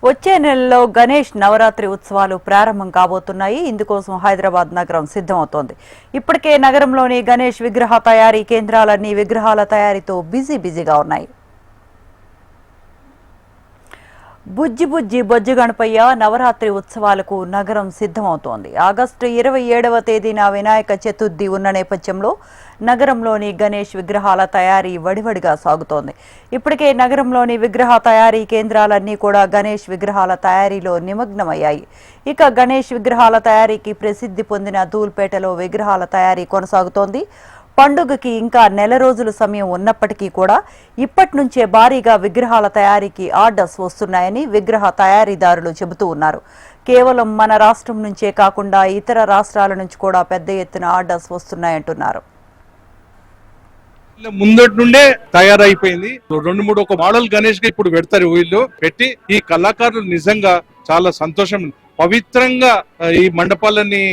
వచ్చే నెలలో గణేష్ నవరాత్రి ఉత్సవాలు ప్రారంభం కాబోతున్నాయి. ఇందుకోసం హైదరాబాద్ నగరం సిద్ధమవుతోంది. ఇప్పటికే నగరంలోని గణేష్ విగ్రహ తయారీ కేంద్రాలన్నీ విగ్రహాల తయారీతో బిజీగా ఉన్నాయి. బుజ్జి బుజ్జి బొజ్జు గణపయ్య నవరాత్రి ఉత్సవాలకు నగరం సిద్ధమవుతోంది. ఆగస్టు 27వ తేదీన వినాయక చతుర్థి ఉన్న నేపథ్యంలో నగరంలోని గణేష్ విగ్రహాల తయారీ వడివడిగా సాగుతోంది. ఇప్పటికే నగరంలోని విగ్రహ తయారీ కేంద్రాలన్నీ కూడా గణేష్ విగ్రహాల తయారీలో నిమగ్నమయ్యాయి. ఇక గణేష్ విగ్రహాల తయారీకి ప్రసిద్ధి పొందిన ధూల్పేటలో విగ్రహాల తయారీ కొనసాగుతోంది. పండుగకి ఇంకా నెల రోజుల సమయం ఉన్నప్పటికీ కూడా ఇప్పటి నుంచే భారీగా విగ్రహాల తయారీకి ఆర్డర్స్ వస్తున్నాయని విగ్రహ తయారీదారులు చెబుతూ ఉన్నారు. కేవలం మన రాష్ట్రం నుంచే కాకుండా ఇతర రాష్ట్రాల నుంచి కూడా పెద్ద ఎత్తున ఆర్డర్స్ వస్తున్నాయంటున్నారు. ముందటి నుండే తయారైపోయింది. 2-3 ఒక మోడల్ గణేష్ గా ఇప్పుడు పెడతారు. వీళ్ళు పెట్టి ఈ కళాకారులు నిజంగా చాలా సంతోషం, పవిత్రంగా ఈ మండపాలని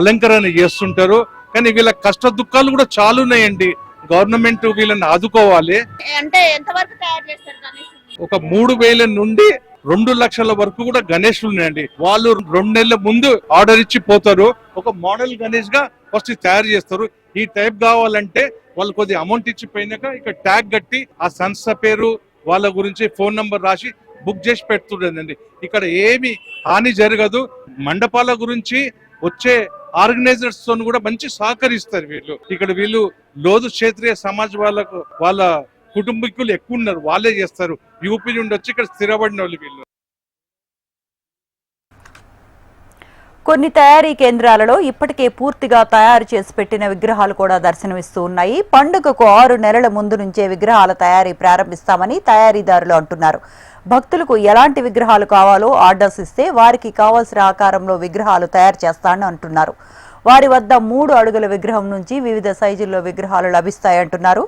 అలంకరణ చేస్తుంటారు. కానీ వీళ్ళ కష్ట దుఃఖాలు కూడా చాలా ఉన్నాయండి. గవర్నమెంట్ వీళ్ళని ఆదుకోవాలి. అంటే ఎంత వరకు తయారు చేస్తారు గణేష్? ఒక 3,000 నుండి 2 లక్షల వరకు కూడా గణేష్లు ఉన్నాయండి. వాళ్ళు 2 నెలల ముందు ఆర్డర్ ఇచ్చి పోతారు. ఒక మోడల్ గణేష్ గా ఫస్ట్ తయారు చేస్తారు. ఈ టైప్ కావాలంటే వాళ్ళు కొద్ది అమౌంట్ ఇచ్చిపోయినాక ఇక్కడ ట్యాగ్ కట్టి ఆ సంస్థ పేరు వాళ్ళ గురించి ఫోన్ నంబర్ రాసి బుక్ చేసి పెడుతుండేదండి. ఇక్కడ ఏమి హాని జరగదు. మండపాల గురించి వచ్చే ఆర్గనైజర్స్ తో కూడా మంచి సహకరిస్తారు వీళ్ళు. ఇక్కడ వీళ్ళు లోదు క్షేత్రీయ సమాజ్ వాళ్ళకు వాళ్ళ కుటుంబీకులు ఎక్కువ ఉన్నారు, వాళ్ళే చేస్తారు. యూపీ నుండి వచ్చి ఇక్కడ స్థిరపడిన వాళ్ళు వీళ్ళు. కొన్ని తయారీ కేంద్రాలలో ఇప్పటికే పూర్తిగా తయారు చేసి పెట్టిన విగ్రహాలు కూడా దర్శనమిస్తూ ఉన్నాయి. పండుగకు 6 నెలల ముందు నుంచే విగ్రహాల తయారీ ప్రారంభిస్తామని తయారీదారులు అంటున్నారు. భక్తులకు ఎలాంటి విగ్రహాలు కావాలో ఆర్డర్స్ ఇస్తే వారికి కావాల్సిన ఆకారంలో విగ్రహాలు తయారు చేస్తానని అంటున్నారు. వారి వద్ద 3 అడుగుల విగ్రహం నుంచి వివిధ సైజుల్లో విగ్రహాలు లభిస్తాయంటున్నారు.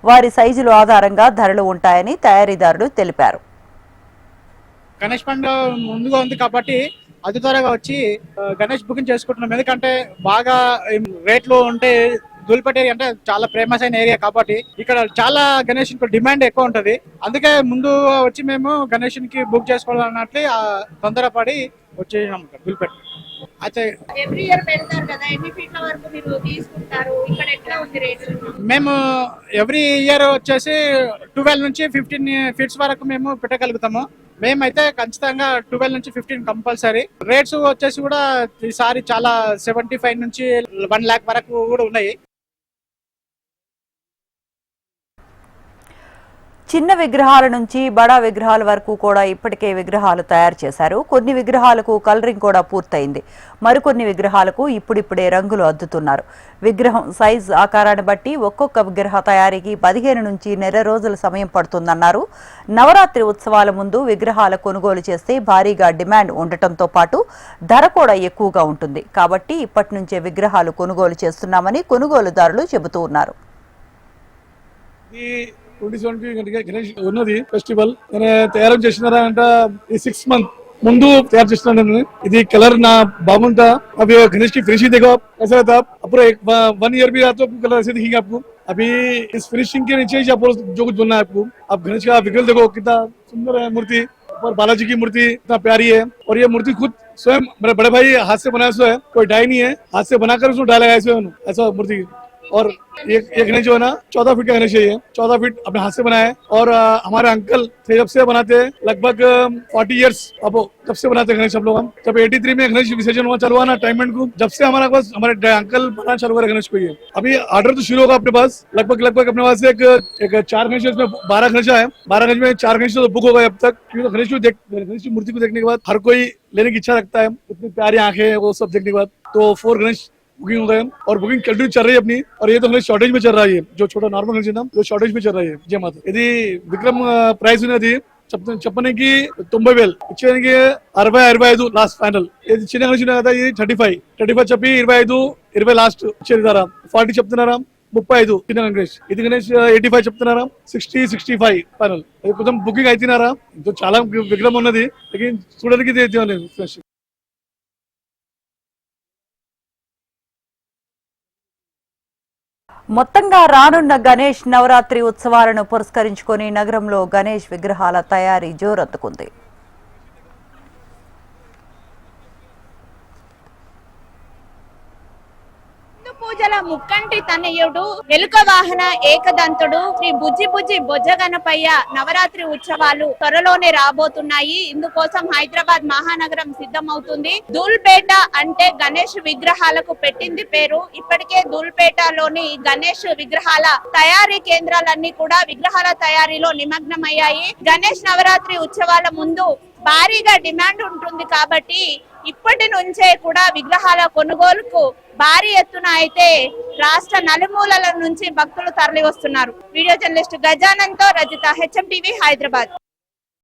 వారి సైజుల ఆధారంగా ధరలు ఉంటాయని తయారీదారులు తెలిపారు. గణేష్ పండుగ ముందుగా ఉంది కాబట్టి అతి త్వరగా వచ్చి గణేష్ బుకింగ్ చేసుకుంటున్నాం. ఎందుకంటే బాగా రేట్లు ఉంటే ధూల్పేట ఏరియా అంటే చాలా ఫేమస్ అయిన ఏరియా కాబట్టి ఇక్కడ చాలా గణేష్ డిమాండ్ ఎక్కువ ఉంటది. అందుకే ముందు వచ్చి మేము గణేష్ కి బుక్ చేసుకోవాలన్నట్లు తొందరపడి వచ్చేసాం ధూల్పేట. అయితే ఎవ్రీ ఇయర్ పెడతారు కదా, ఎన్ని ఫీట్ల వరకు మీరు తీసుకుంటారు? ఇక్కడ ఎట్లా ఉంది రేట్? మేము ఎవ్రీ ఇయర్ వచ్చేసి 12 నుంచి 15 ఫీట్స్ వరకు మేము పెట్టగలుగుతాము. మేమైతే ఖచ్చితంగా 12 నుంచి 15 కంపల్సరీ. రేట్స్ వచ్చేసి కూడా ఈసారి చాలా 75 నుంచి 1 lakh వరకు కూడా ఉన్నాయి. చిన్న విగ్రహాల నుంచి బడా విగ్రహాల వరకు కూడా ఇప్పటికే విగ్రహాలు తయారు చేశారు. కొన్ని విగ్రహాలకు కలరింగ్ కూడా పూర్తయింది. మరికొన్ని విగ్రహాలకు ఇప్పుడిప్పుడే రంగులు అద్దుతున్నారు. విగ్రహం సైజ్ ఆకారాన్ని బట్టి ఒక్కొక్క విగ్రహ తయారీకి 15 నుంచి నెల రోజుల సమయం పడుతుందన్నారు. నవరాత్రి ఉత్సవాల ముందు విగ్రహాల కొనుగోలు చేస్తే భారీగా డిమాండ్ ఉండటంతో పాటు ధర కూడా ఎక్కువగా ఉంటుంది. కాబట్టి ఇప్పటి నుంచే విగ్రహాలు కొనుగోలు చేస్తున్నామని కొనుగోలుదారులు చెబుతూ ఉన్నారు. 27 గణేష్ ఉన్నది ఫెస్టివల్ తయారు చేసినారా అంటే ఈ 6 month ముందు తయారు చేస్తున్నాను. ఇది కలర్ నా బాగుంటా. अभी गणेश की फिनिशिंग देखो ऐसा रहता है. पूरा 1 year भी आता है कलर ऐसे दिखेगा आपको. अभी इस फिनिशिंग के नीचे ही आपको जो कुछ बनना है आपको. अब गणेश का विग्रह देखो कितना सुंदर है मूर्ति, और बालाजी की मूर्ति इतना प्यारी है. और ये मूर्ति खुद स्वयं मेरे बड़े भाई हाथ से बनाया हुआ है, कोई डाई नहीं है. हाथ से बनाकर उसको डाला है ऐसा मूर्ति. और ये गणेश जो है ना 14 फीट का गणेश है. ये 14 फीट अपने हाथ से बनाया है. और हमारे अंकल थे जब से बनाते हैं लगभग 40 years अब जब से बनाते हैं गणेश. हम लोग जब 83 में गणेश विसर्जन हुआ चालू हुआ ना टाइमेंट को, जब से हमारे पास हमारे अंकल बनाना चालू करा गणेश को. ये अभी ऑर्डर तो शुरू होगा अपने पास. लगभग अपने पास एक 4 गणेश इसमें 12 गणेश है. 12 गणेश में 4 गणेश तो बुक हो गए अब तक. क्योंकि गणेश की मूर्ति को देखने के बाद हर कोई लेने की इच्छा रखता है. इतनी प्यारी आंखें वो सब देखने के बाद तो 4 गणेश बुकिंग हो गए. और बुकिंग कंटिन्यू चल रही है अपनी. और ये तो हमें शॉर्टेज में चल रहा है. जो छोटा नॉर्मल गणेश है जो शॉर्टेज में चल रहा है. जय माता. यदि विक्रम प्राइस ఉన్నది చెప్పడానికి 90,000 ఇచ్చేదానికి 65 లాస్ట్ ఫైనల్. ఇది చిన్న గణేష్ కదా, ఇది 35 చెప్పి 20 లాస్ట్ ఇచ్చేది ధర. 40 చెప్తున్నారా, 35 చిన్న గణేష్. ఇది గణేష్ 85 చెప్తున్నారా, 65 ఫైనల్. కొంచెం బుకింగ్ అవుతున్నారా. చాలా విగ్రహం ఉన్నది చూడడానికి ఫ్రెష్. మొత్తంగా రానున్న గణేష్ నవరాత్రి ఉత్సవాలను పురస్కరించుకొని నగరంలో గణేష్ విగ్రహాల తయారీ జోరందుకుంది. పూజల ముక్కంటి తనయుడు ఎలుక వాహన ఏకదంతుడు శ్రీ బుజ్జి బుజ్జి బొజ్జ గణపయ్య నవరాత్రి ఉత్సవాలు త్వరలోనే రాబోతున్నాయి. ఇందుకోసం హైదరాబాద్ మహానగరం సిద్ధమవుతుంది. ధూల్పేట అంటే గణేష్ విగ్రహాలకు పెట్టింది పేరు. ఇప్పటికే ధూల్పేటలోని గణేష్ విగ్రహాల తయారీ కేంద్రాలన్నీ కూడా విగ్రహాల తయారీలో నిమగ్నమయ్యాయి. గణేష్ నవరాత్రి ఉత్సవాల ముందు భారీగా డిమాండ్ ఉంటుంది కాబట్టి ఇప్పటి నుంచే కూడా విగ్రహాల కొనుగోలుకు భారీ ఎత్తున అయితే రాష్ట్ర నలుమూలల నుంచి భక్తులు తరలి వస్తున్నారు. వీడియో జర్నలిస్ట్ గజానంతో రజిత, HM టీవీ, హైదరాబాద్.